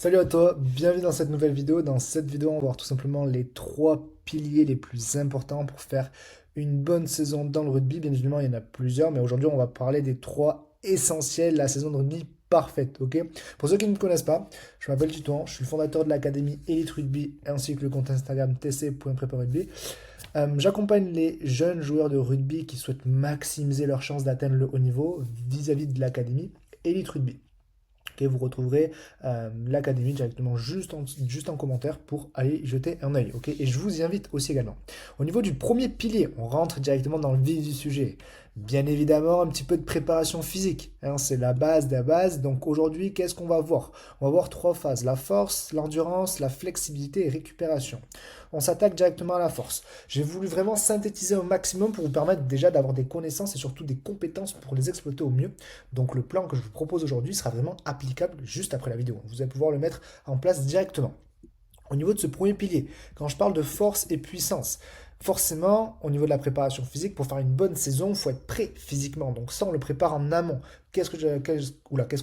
Salut à toi, bienvenue dans cette nouvelle vidéo. Dans cette vidéo, on va voir tout simplement les trois piliers les plus importants pour faire une bonne saison dans le rugby. Bien évidemment, il y en a plusieurs, mais aujourd'hui, on va parler des trois essentiels, la saison de rugby parfaite, ok? Pour ceux qui ne me connaissent pas, je m'appelle Titouan, je suis le fondateur de l'académie Elite Rugby ainsi que le compte Instagram tc.preparugby. J'accompagne les jeunes joueurs de rugby qui souhaitent maximiser leurs chances d'atteindre le haut niveau vis-à-vis de l'académie Elite Rugby. Ok, vous retrouverez l'académie directement juste en commentaire pour aller y jeter un œil. Ok, et je vous y invite aussi également. Au niveau du premier pilier, on rentre directement dans le vif du sujet. Bien évidemment, un petit peu de préparation physique, hein, c'est la base des bases. Donc aujourd'hui, qu'est-ce qu'on va voir? On va voir trois phases, la force, l'endurance, la flexibilité et récupération. On s'attaque directement à la force. J'ai voulu vraiment synthétiser au maximum pour vous permettre déjà d'avoir des connaissances et surtout des compétences pour les exploiter au mieux. Donc le plan que je vous propose aujourd'hui sera vraiment applicable juste après la vidéo. Vous allez pouvoir le mettre en place directement. Au niveau de ce premier pilier, quand je parle de force et puissance, forcément, au niveau de la préparation physique, pour faire une bonne saison, il faut être prêt physiquement. Donc ça, on le prépare en amont. Qu'est-ce que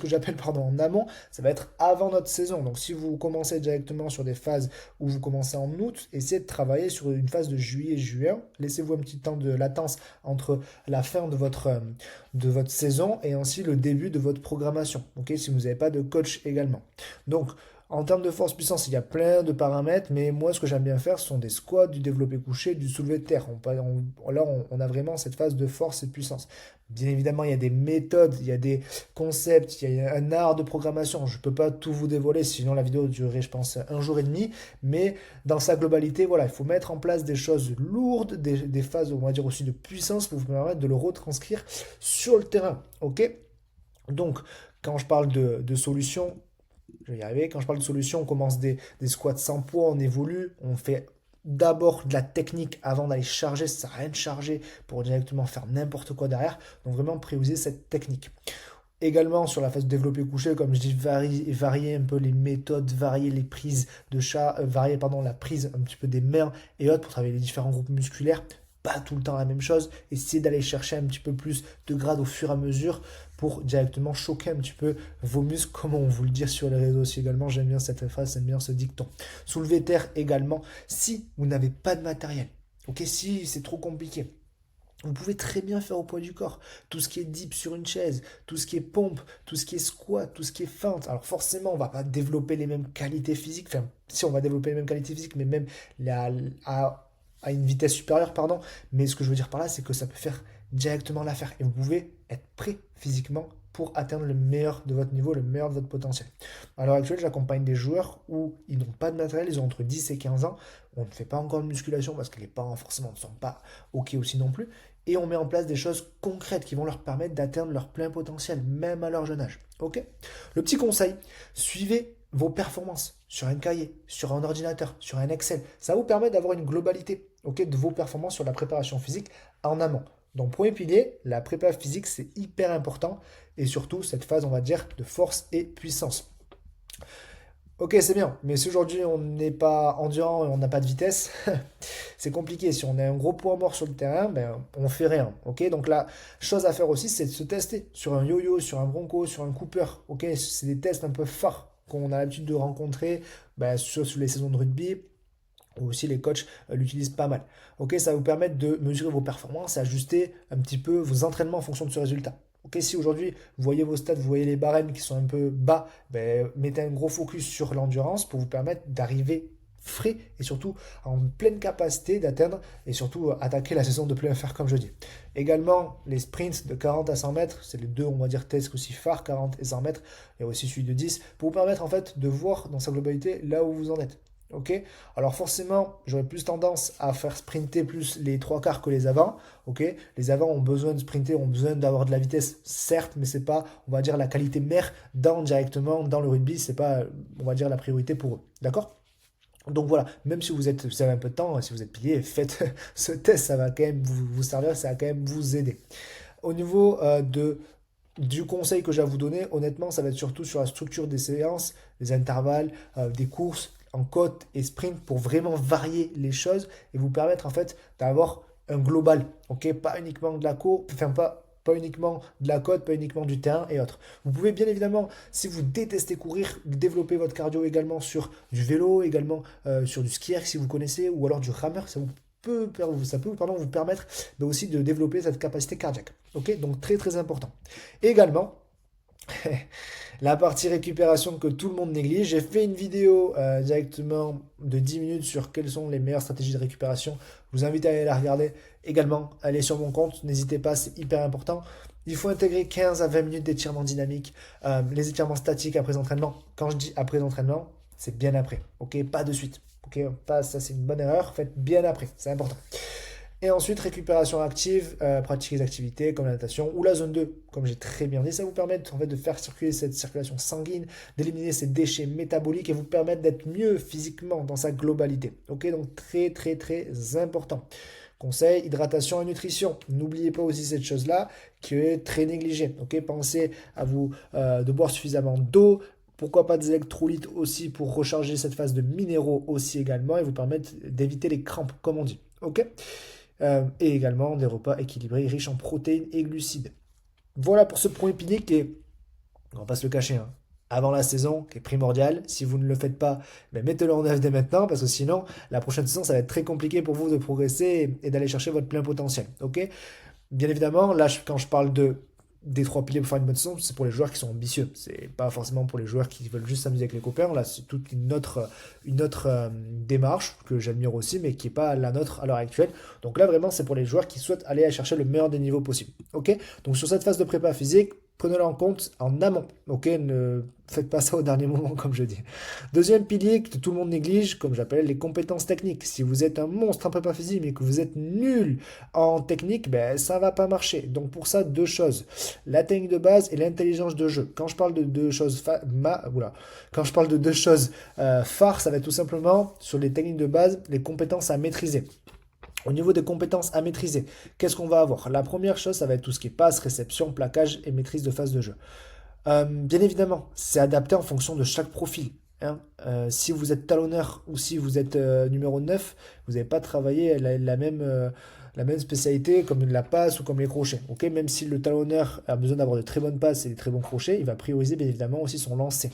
j'appelle en amont? Ça va être avant notre saison. Donc si vous commencez directement sur des phases où vous commencez en août, essayez de travailler sur une phase de juillet-juin. Laissez-vous un petit temps de latence entre la fin de votre saison et ainsi le début de votre programmation. Ok, si vous n'avez pas de coach également. Donc, en termes de force-puissance, il y a plein de paramètres, mais moi, ce que j'aime bien faire, ce sont des squats, du développé couché, du soulevé de terre. Là, on a vraiment cette phase de force et de puissance. Bien évidemment, il y a des méthodes, il y a des concepts, il y a un art de programmation. Je ne peux pas tout vous dévoiler, sinon la vidéo durerait, je pense, un jour et demi. Mais dans sa globalité, voilà, il faut mettre en place des choses lourdes, des phases, on va dire aussi de puissance pour vous permettre de le retranscrire sur le terrain. Ok? Donc, quand je parle de solutions, je vais y arriver. Quand je parle de solution, on commence des squats sans poids, on évolue, on fait d'abord de la technique avant d'aller charger, ça sert à rien de charger pour directement faire n'importe quoi derrière. Donc vraiment prioriser cette technique. Également sur la phase de développé couché, comme je dis, varier un peu les méthodes, varier les prises de chat, varier pardon, la prise un petit peu des mains et autres pour travailler les différents groupes musculaires. Pas tout le temps la même chose. Essayez d'aller chercher un petit peu plus de grade au fur et à mesure pour directement choquer un petit peu vos muscles, comme on vous le dit sur les réseaux aussi également. J'aime bien cette phrase, j'aime bien ce dicton. Soulever terre également, si vous n'avez pas de matériel. Ok, si c'est trop compliqué. Vous pouvez très bien faire au poids du corps. Tout ce qui est dip sur une chaise, tout ce qui est pompe, tout ce qui est squat, tout ce qui est feinte. Alors forcément, on ne va pas développer les mêmes qualités physiques. Enfin, si on va développer les mêmes qualités physiques, mais même à une vitesse supérieure, pardon. Mais ce que je veux dire par là, c'est que ça peut faire directement l'affaire. Et vous pouvez être prêt physiquement pour atteindre le meilleur de votre niveau, le meilleur de votre potentiel. À l'heure actuelle, j'accompagne des joueurs où ils n'ont pas de matériel, ils ont entre 10 et 15 ans. On ne fait pas encore de musculation parce que les parents forcément ne sont pas OK aussi non plus et on met en place des choses concrètes qui vont leur permettre d'atteindre leur plein potentiel, même à leur jeune âge. Ok? Le petit conseil, suivez vos performances sur un cahier, sur un ordinateur, sur un Excel. Ça vous permet d'avoir une globalité, ok, de vos performances sur la préparation physique en amont. Donc, premier pilier, la prépa physique, c'est hyper important. Et surtout, cette phase, on va dire, de force et puissance. Ok, c'est bien, mais si aujourd'hui on n'est pas endurant et on n'a pas de vitesse, c'est compliqué. Si on a un gros poids mort sur le terrain, ben, on fait rien. Ok, donc la chose à faire aussi, c'est de se tester sur un yo-yo, sur un bronco, sur un cooper. Ok, c'est des tests un peu phares qu'on a l'habitude de rencontrer ben, sur les saisons de rugby. Ou aussi les coachs l'utilisent pas mal. Ok, ça va vous permettre de mesurer vos performances, ajuster un petit peu vos entraînements en fonction de ce résultat. Ok, si aujourd'hui vous voyez vos stats, vous voyez les barèmes qui sont un peu bas, ben, mettez un gros focus sur l'endurance pour vous permettre d'arriver frais et surtout en pleine capacité d'atteindre et surtout attaquer la saison de plein fer comme je dis. Également les sprints de 40 à 100 mètres, c'est les deux on va dire tests aussi phares, 40 et 100 mètres, il y a aussi celui de 10, pour vous permettre en fait de voir dans sa globalité là où vous en êtes. Ok, alors forcément, j'aurais plus tendance à faire sprinter plus les trois quarts que les avants. Ok, les avants ont besoin de sprinter, ont besoin d'avoir de la vitesse, certes, mais c'est pas, on va dire, la qualité mère directement dans le rugby, c'est pas, on va dire, la priorité pour eux. D'accord? Donc voilà, même si vous avez un peu de temps, si vous êtes pilier, faites ce test, ça va quand même vous servir, ça va quand même vous aider. Au niveau du conseil que j'ai à vous donner, honnêtement, ça va être surtout sur la structure des séances, les intervalles, des courses en côte et sprint pour vraiment varier les choses et vous permettre en fait d'avoir un global, ok, pas uniquement de la course, enfin pas pas uniquement de la côte, pas uniquement du terrain et autres. Vous pouvez bien évidemment, si vous détestez courir, développer votre cardio également sur du vélo, également sur du ski erg si vous connaissez, ou alors du rameur, ça peut pardon, vous permettre aussi de développer cette capacité cardiaque. Ok, donc très très important. Également, la partie récupération que tout le monde néglige. J'ai fait une vidéo directement de 10 minutes sur quelles sont les meilleures stratégies de récupération. Je vous invite à aller la regarder. Également, allez sur mon compte, n'hésitez pas, c'est hyper important. Il faut intégrer 15 à 20 minutes d'étirement dynamique, les étirements statiques après entraînement. Quand je dis après entraînement, c'est bien après, ok, pas de suite. Ok, pas, ça c'est une bonne erreur, faites bien après, c'est important. Et ensuite, récupération active, pratiquer des activités comme la natation ou la zone 2, comme j'ai très bien dit, ça vous permet en fait, de faire circuler cette circulation sanguine, d'éliminer ces déchets métaboliques et vous permettre d'être mieux physiquement dans sa globalité. Ok, donc très très très important. Conseil, hydratation et nutrition. N'oubliez pas aussi cette chose-là qui est très négligée. Ok, pensez à vous de boire suffisamment d'eau. Pourquoi pas des électrolytes aussi pour recharger cette phase de minéraux aussi également et vous permettre d'éviter les crampes, comme on dit. Ok, et également des repas équilibrés, riches en protéines et glucides. Voilà pour ce premier pilier qui est, on va pas se le cacher, hein, avant la saison, qui est primordial. Si vous ne le faites pas, mettez-le en œuvre dès maintenant, parce que sinon, la prochaine saison, ça va être très compliqué pour vous de progresser et d'aller chercher votre plein potentiel. Ok, bien évidemment, là, quand je parle des trois piliers pour faire une bonne saison, c'est pour les joueurs qui sont ambitieux. C'est pas forcément pour les joueurs qui veulent juste s'amuser avec les copains. Là, c'est toute une autre démarche que j'admire aussi, mais qui n'est pas la nôtre à l'heure actuelle. Donc là, vraiment, c'est pour les joueurs qui souhaitent aller chercher le meilleur des niveaux possible. Ok, donc sur cette phase de prépa physique, prenez-le en compte en amont. Ok, ne faites pas ça au dernier moment, comme je dis. Deuxième pilier que tout le monde néglige, comme j'appelle les compétences techniques. Si vous êtes un monstre en prépa physique, mais que vous êtes nul en technique, ça va pas marcher. Donc pour ça, deux choses, la technique de base et l'intelligence de jeu. Quand je parle de deux choses quand je parle de deux choses phares, ça va être tout simplement sur les techniques de base, les compétences à maîtriser. Au niveau des compétences à maîtriser, qu'est-ce qu'on va avoir? La première chose, ça va être tout ce qui est passe, réception, plaquage et maîtrise de phase de jeu. Bien évidemment, c'est adapté en fonction de chaque profil, hein. Si vous êtes talonneur ou si vous êtes numéro 9, vous n'avez pas travaillé la même spécialité comme la passe ou comme les crochets. Ok, même si le talonneur a besoin d'avoir de très bonnes passes et des très bons crochets, il va prioriser bien évidemment aussi son lancer.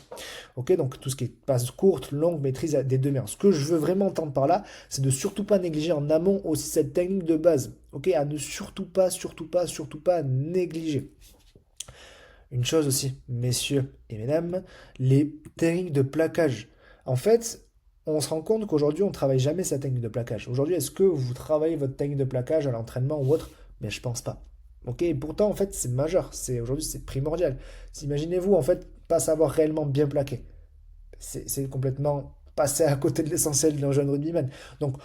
Ok, donc tout ce qui est passe courte, longue, maîtrise des deux mains. Ce que je veux vraiment entendre par là, c'est de surtout pas négliger en amont aussi cette technique de base. Ok, à ne surtout pas négliger. Une chose aussi, messieurs et mesdames, les techniques de plaquage. En fait, on se rend compte qu'aujourd'hui, on ne travaille jamais sa technique de plaquage. Aujourd'hui, est-ce que vous travaillez votre technique de plaquage à l'entraînement ou autre? Mais je pense pas. Ok, et pourtant, en fait, c'est majeur. Aujourd'hui, c'est primordial. Imaginez-vous, en fait, pas savoir réellement bien plaquer. C'est complètement passer à côté de l'essentiel d'un jeune rugbyman. Donc,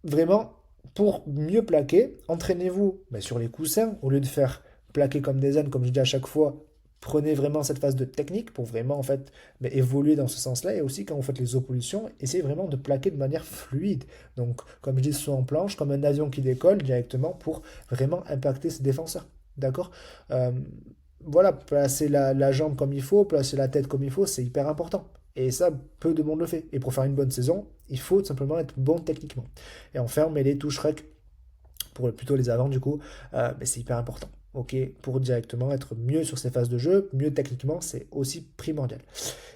vraiment, pour mieux plaquer, entraînez-vous sur les coussins au lieu de faire plaquer comme des ânes, comme je dis à chaque fois. Prenez vraiment cette phase de technique pour vraiment en fait évoluer dans ce sens-là et aussi quand vous faites les oppositions, essayez vraiment de plaquer de manière fluide. Donc comme je dis, soit en planche, comme un avion qui décolle directement pour vraiment impacter ses défenseurs. D'accord. Euh, voilà, placer la jambe comme il faut, placer la tête comme il faut, c'est hyper important. Et ça, peu de monde le fait. Et pour faire une bonne saison, il faut tout simplement être bon techniquement. Et enfin, les touches rec pour plutôt les avants du coup, c'est hyper important. Ok, pour directement être mieux sur ces phases de jeu, mieux techniquement, c'est aussi primordial.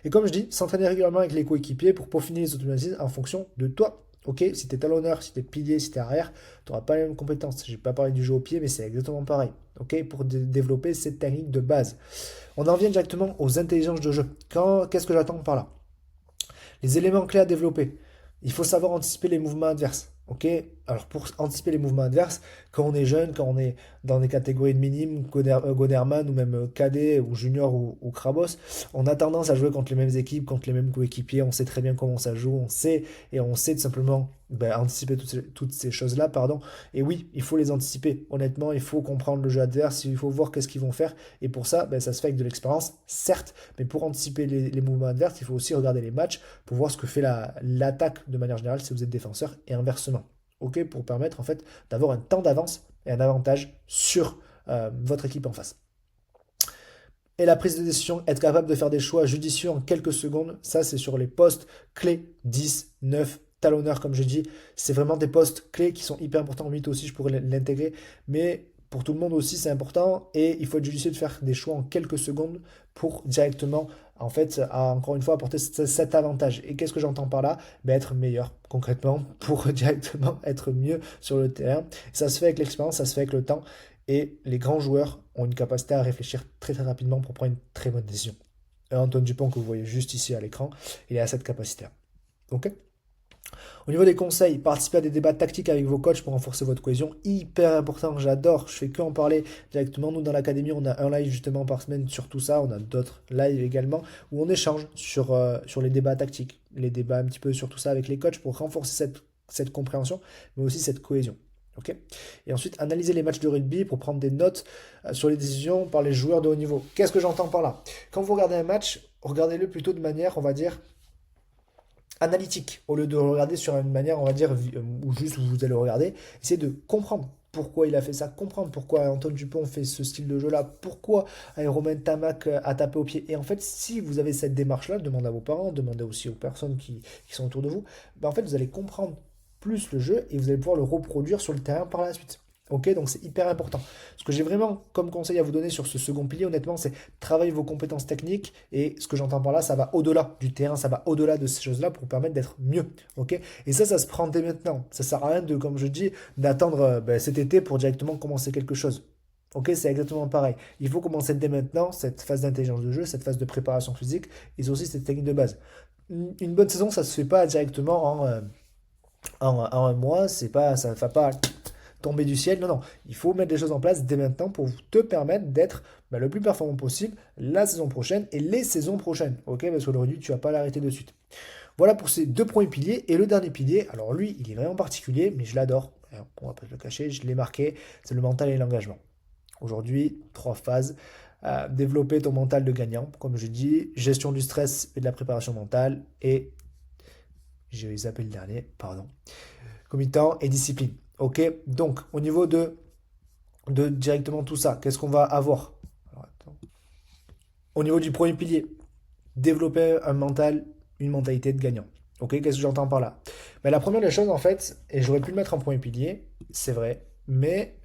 Et comme je dis, s'entraîner régulièrement avec les coéquipiers pour peaufiner les automatismes en fonction de toi. Ok, si t'es talonneur, si t'es pilier, si t'es arrière, t'auras pas les mêmes compétences. J'ai pas parlé du jeu au pied, mais c'est exactement pareil. Ok, pour développer cette technique de base. On en vient directement aux intelligences de jeu. Qu'est-ce que j'attends par là? Les éléments clés à développer. Il faut savoir anticiper les mouvements adverses. Ok, alors pour anticiper les mouvements adverses, quand on est jeune, quand on est dans des catégories de minimes, Goderman ou même cadet ou junior ou Krabos, on a tendance à jouer contre les mêmes équipes, contre les mêmes coéquipiers, on sait très bien comment ça joue, on sait tout simplement anticiper toutes ces choses-là, pardon. Et oui, il faut les anticiper. Honnêtement, il faut comprendre le jeu adverse, il faut voir qu'est-ce qu'ils vont faire. Et pour ça, ça se fait avec de l'expérience, certes, mais pour anticiper les mouvements adverses, il faut aussi regarder les matchs pour voir ce que fait l'attaque de manière générale si vous êtes défenseur et inversement. Ok, pour permettre en fait d'avoir un temps d'avance et un avantage sur votre équipe en face. Et la prise de décision, être capable de faire des choix judicieux en quelques secondes, ça c'est sur les postes clés 10, 9, talonneur comme je dis. C'est vraiment des postes clés qui sont hyper importants. 8 aussi, je pourrais l'intégrer. Mais pour tout le monde aussi, c'est important et il faut être judicieux de faire des choix en quelques secondes pour directement, en fait, encore une fois, apporter cet avantage. Et qu'est-ce que j'entends par là? Ben, être meilleur, concrètement, pour directement être mieux sur le terrain. Ça se fait avec l'expérience, ça se fait avec le temps. Et les grands joueurs ont une capacité à réfléchir très très rapidement pour prendre une très bonne décision. Et Antoine Dupont, que vous voyez juste ici à l'écran, il a cette capacité-là. Ok? Au niveau des conseils, participez à des débats tactiques avec vos coachs pour renforcer votre cohésion. Hyper important, j'adore, je fais que en parler directement. Nous, dans l'académie, on a un live justement par semaine sur tout ça. On a d'autres lives également où on échange sur les débats tactiques, les débats un petit peu sur tout ça avec les coachs pour renforcer cette compréhension, mais aussi cette cohésion. Ok. Et ensuite, analyser les matchs de rugby pour prendre des notes sur les décisions par les joueurs de haut niveau. Qu'est-ce que j'entends par là? Quand vous regardez un match, regardez-le plutôt de manière, on va dire, analytique, au lieu de le regarder sur une manière, on va dire, où juste vous allez le regarder, essayez de comprendre pourquoi il a fait ça, comprendre pourquoi Antoine Dupont fait ce style de jeu-là, pourquoi Romain Tamac a tapé au pied. Et en fait, si vous avez cette démarche-là, demandez à vos parents, demandez aussi aux personnes qui sont autour de vous, ben en fait, vous allez comprendre plus le jeu et vous allez pouvoir le reproduire sur le terrain par la suite. Ok, donc c'est hyper important. Ce que j'ai vraiment comme conseil à vous donner sur ce second pilier, honnêtement, c'est travailler vos compétences techniques. Et ce que j'entends par là, ça va au-delà du terrain, ça va au-delà de ces choses-là pour vous permettre d'être mieux. Ok, et ça se prend dès maintenant. Ça sert à rien de, comme je dis, d'attendre cet été pour directement commencer quelque chose. Ok, c'est exactement pareil. Il faut commencer dès maintenant cette phase d'intelligence de jeu, cette phase de préparation physique et aussi cette technique de base. Une bonne saison, ça ne se fait pas directement en un mois, c'est pas, ça ne va pas tomber du ciel. Non, non. Il faut mettre les choses en place dès maintenant pour te permettre d'être le plus performant possible la saison prochaine et les saisons prochaines. Ok, parce que le rugby, tu vas pas l'arrêter de suite. Voilà pour ces deux premiers piliers. Et le dernier pilier, alors lui, il est vraiment particulier, mais je l'adore. On va pas se le cacher, je l'ai marqué. C'est le mental et l'engagement. Aujourd'hui, trois phases. Développer ton mental de gagnant, comme je dis, gestion du stress et de la préparation mentale, et j'ai zappé le dernier, pardon, comitant et discipline. Ok, donc au niveau de directement tout ça, qu'est-ce qu'on va avoir? Alors, au niveau du premier pilier, développer un mental, une mentalité de gagnant. Ok, qu'est-ce que j'entends par là? Ben, la première des choses, en fait, et j'aurais pu le mettre en premier pilier, c'est vrai, mais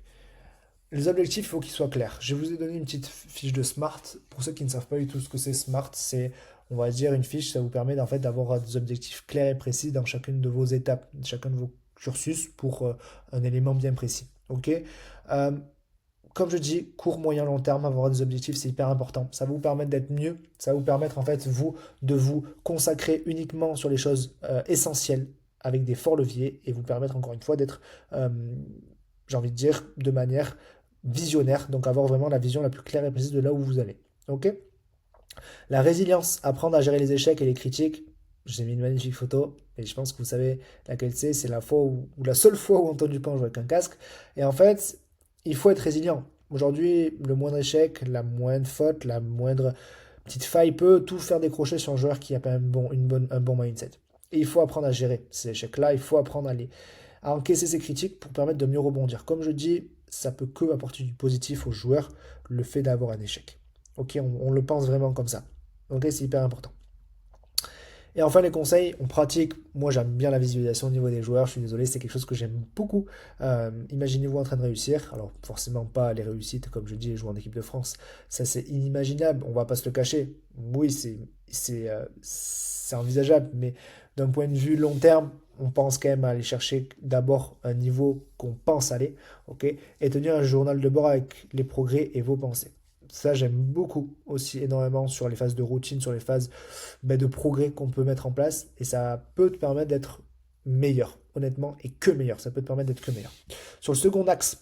les objectifs, il faut qu'ils soient clairs. Je vous ai donné une petite fiche de SMART. Pour ceux qui ne savent pas du tout ce que c'est SMART, c'est, on va dire, une fiche, ça vous permet en fait d'avoir des objectifs clairs et précis dans chacune de vos étapes, chacun de vos cursus pour un élément bien précis. Ok. Euh, Comme je dis, court, moyen, long terme, avoir des objectifs, c'est hyper important. Ça va vous permettre d'être mieux. Ça va vous permettre, en fait, vous, de vous consacrer uniquement sur les choses essentielles avec des forts leviers et vous permettre, encore une fois, d'être, euh, j'ai envie de dire, de manière visionnaire. Donc, avoir vraiment la vision la plus claire et précise de là où vous allez. OK? La résilience, apprendre à gérer les échecs et les critiques. J'ai mis une magnifique photo et je pense que vous savez laquelle c'est. C'est la fois ou la seule fois où Antoine Dupont joue avec un casque. Et en fait, il faut être résilient. Aujourd'hui, le moindre échec, la moindre faute, la moindre petite faille peut tout faire décrocher sur un joueur qui a pas un bon mindset. Et il faut apprendre à gérer ces échecs-là. Il faut apprendre à encaisser ces critiques pour permettre de mieux rebondir. Comme je dis, ça peut que apporter du positif aux joueurs, le fait d'avoir un échec. Ok, on le pense vraiment comme ça. Ok, c'est hyper important. Et enfin, les conseils, on pratique. Moi, j'aime bien la visualisation au niveau des joueurs. Je suis désolé, c'est quelque chose que j'aime beaucoup. Imaginez-vous en train de réussir. Alors, forcément, pas les réussites, comme je dis, jouer en équipe de France. Ça, c'est inimaginable. On va pas se le cacher. Oui, c'est envisageable. Mais d'un point de vue long terme, on pense quand même à aller chercher d'abord un niveau qu'on pense aller. Ok, et tenir un journal de bord avec les progrès et vos pensées. Ça, j'aime beaucoup aussi énormément sur les phases de routine, sur les phases de progrès qu'on peut mettre en place. Et ça peut te permettre d'être meilleur, honnêtement, et que meilleur. Ça peut te permettre d'être que meilleur. Sur le second axe,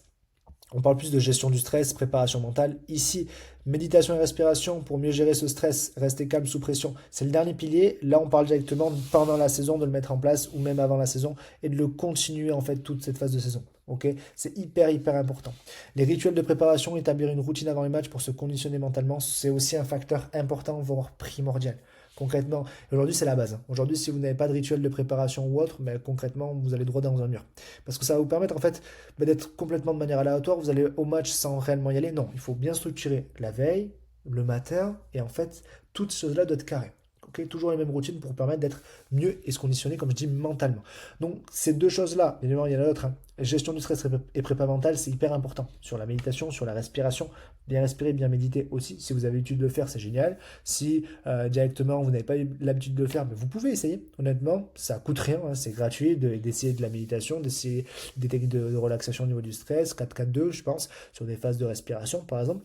on parle plus de gestion du stress, préparation mentale. Ici, méditation et respiration pour mieux gérer ce stress, rester calme sous pression. C'est le dernier pilier. Là, on parle directement pendant la saison de le mettre en place ou même avant la saison et de le continuer en fait toute cette phase de saison. Ok, c'est hyper hyper important. Les rituels de préparation, établir une routine avant les matchs pour se conditionner mentalement, c'est aussi un facteur important, voire primordial. Concrètement, aujourd'hui c'est la base. Aujourd'hui, si vous n'avez pas de rituel de préparation ou autre, mais concrètement, vous allez droit dans un mur. Parce que ça va vous permettre en fait d'être complètement de manière aléatoire. Vous allez au match sans réellement y aller. Non, il faut bien structurer la veille, le matin, et en fait, toutes ces choses-là doivent être carrées. Okay, toujours les mêmes routines pour vous permettre d'être mieux et se conditionner, comme je dis, mentalement. Donc, ces deux choses-là, évidemment, il y en a d'autres. gestion du stress et prépa mentale, c'est hyper important. Sur la méditation, sur la respiration, bien respirer, bien méditer aussi. Si vous avez l'habitude de le faire, c'est génial. Si directement vous n'avez pas eu l'habitude de le faire, mais vous pouvez essayer. Honnêtement, ça coûte rien, hein, c'est gratuit d'essayer de la méditation, d'essayer des techniques de relaxation au niveau du stress, 4-4-2, je pense, sur des phases de respiration par exemple.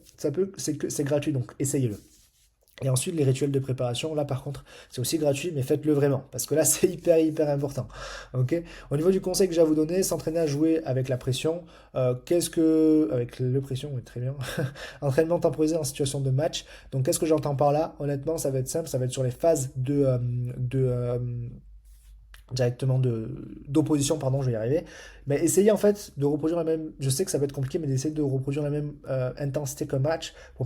C'est gratuit, donc essayez-le. Et ensuite, les rituels de préparation, là par contre, c'est aussi gratuit, mais faites-le vraiment, parce que là, c'est hyper important. Ok. Au niveau du conseil que j'ai à vous donner, s'entraîner à jouer avec la pression. Avec le pression, oui, très bien. Entraînement temporisé en situation de match. Donc, qu'est-ce que j'entends par là? Honnêtement, ça va être simple, ça va être sur les phases directement d'opposition, pardon, je vais y arriver. Mais essayez en fait de reproduire la même, je sais que ça va être compliqué, mais d'essayer de reproduire la même intensité qu'un match pour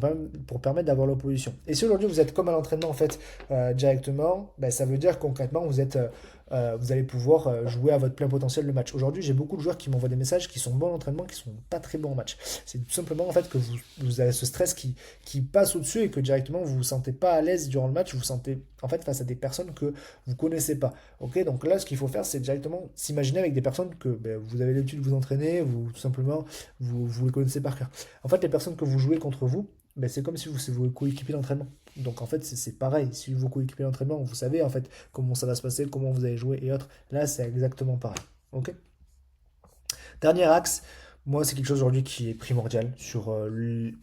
permettre d'avoir l'opposition. Et si aujourd'hui vous êtes comme à l'entraînement en fait directement, ben, ça veut dire concrètement vous allez pouvoir jouer à votre plein potentiel le match. Aujourd'hui, j'ai beaucoup de joueurs qui m'envoient des messages qui sont bons en entraînement, qui sont pas très bons en match. C'est tout simplement en fait que vous avez ce stress qui passe au-dessus et que directement vous vous sentez pas à l'aise durant le match, vous vous sentez en fait face à des personnes que vous connaissez pas. Ok, donc là, ce qu'il faut faire, c'est directement s'imaginer avec des personnes que ben, vous avez l'habitude de vous entraîner, vous tout simplement, vous les connaissez par cœur. En fait, les personnes que vous jouez contre vous, ben, c'est comme si c'est vos coéquipiers d'entraînement. Donc en fait, c'est pareil. Si vous coéquipiez d'entraînement, vous savez en fait comment ça va se passer, comment vous allez jouer et autres. Là, c'est exactement pareil. Ok. Dernier axe, moi, c'est quelque chose aujourd'hui qui est primordial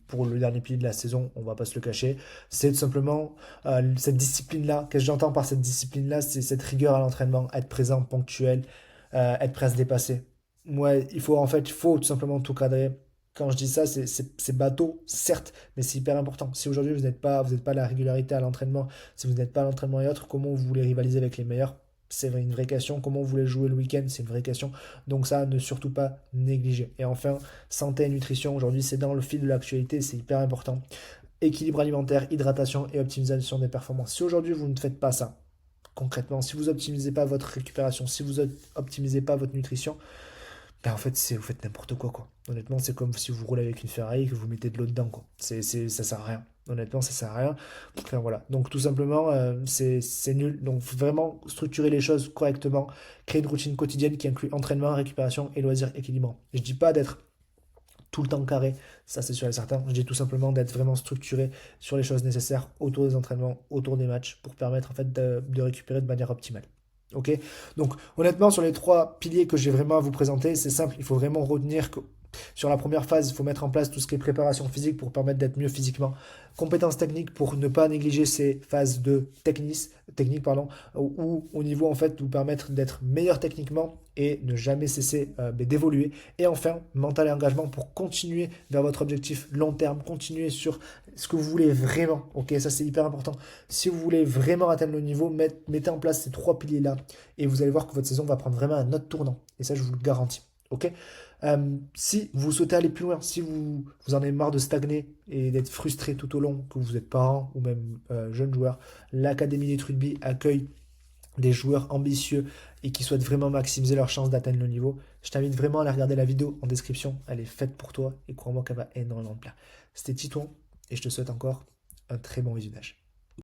pour le dernier pilier de la saison, on va pas se le cacher. C'est tout simplement cette discipline-là. Qu'est-ce que j'entends par cette discipline-là? C'est cette rigueur à l'entraînement, être présent, ponctuel, être prêt à se dépasser. Moi, il faut tout simplement tout cadrer. Quand je dis ça, c'est bateau, certes, mais c'est hyper important. Si aujourd'hui vous n'êtes pas à la régularité à l'entraînement, si vous n'êtes pas à l'entraînement et autres, comment vous voulez rivaliser avec les meilleurs? C'est une vraie question. Comment vous voulez jouer le week-end? C'est une vraie question. Donc ça, ne surtout pas négliger. Et enfin, santé et nutrition, aujourd'hui, c'est dans le fil de l'actualité, c'est hyper important. Équilibre alimentaire, hydratation et optimisation des performances. Si aujourd'hui, vous ne faites pas ça, concrètement, si vous optimisez pas votre récupération, si vous optimisez pas votre nutrition, ben en fait, vous faites n'importe quoi. Honnêtement, c'est comme si vous roulez avec une Ferrari et que vous mettez de l'eau dedans, quoi. Ça sert à rien. Honnêtement, ça sert à rien. Enfin, voilà. Donc, tout simplement, c'est nul. Donc, vraiment structurer les choses correctement. Créer une routine quotidienne qui inclut entraînement, récupération et loisirs équilibrants. Je dis pas d'être tout le temps carré, ça c'est sûr et certain. Je dis tout simplement d'être vraiment structuré sur les choses nécessaires autour des entraînements, autour des matchs, pour permettre en fait de récupérer de manière optimale. Ok. Donc honnêtement, sur les trois piliers que j'ai vraiment à vous présenter, c'est simple, il faut vraiment retenir que sur la première phase, il faut mettre en place tout ce qui est préparation physique pour permettre d'être mieux physiquement. Compétences techniques pour ne pas négliger ces phases de technique pardon, où au niveau en fait vous permettre d'être meilleur techniquement et ne jamais cesser d'évoluer. Et enfin, mental et engagement pour continuer vers votre objectif long terme, continuer sur ce que vous voulez vraiment. Ok, ça c'est hyper important. Si vous voulez vraiment atteindre le niveau, mettez en place ces trois piliers-là et vous allez voir que votre saison va prendre vraiment un autre tournant. Et ça, je vous le garantis. Ok. Si vous souhaitez aller plus loin, si vous en avez marre de stagner et d'être frustré tout au long, que vous êtes parent ou même jeune joueur, l'Académie des Rugby accueille des joueurs ambitieux et qui souhaitent vraiment maximiser leurs chances d'atteindre le niveau. Je t'invite vraiment à aller regarder la vidéo en description. Elle est faite pour toi et crois-moi qu'elle va énormément te plaire. C'était Titouan et je te souhaite encore un très bon visionnage.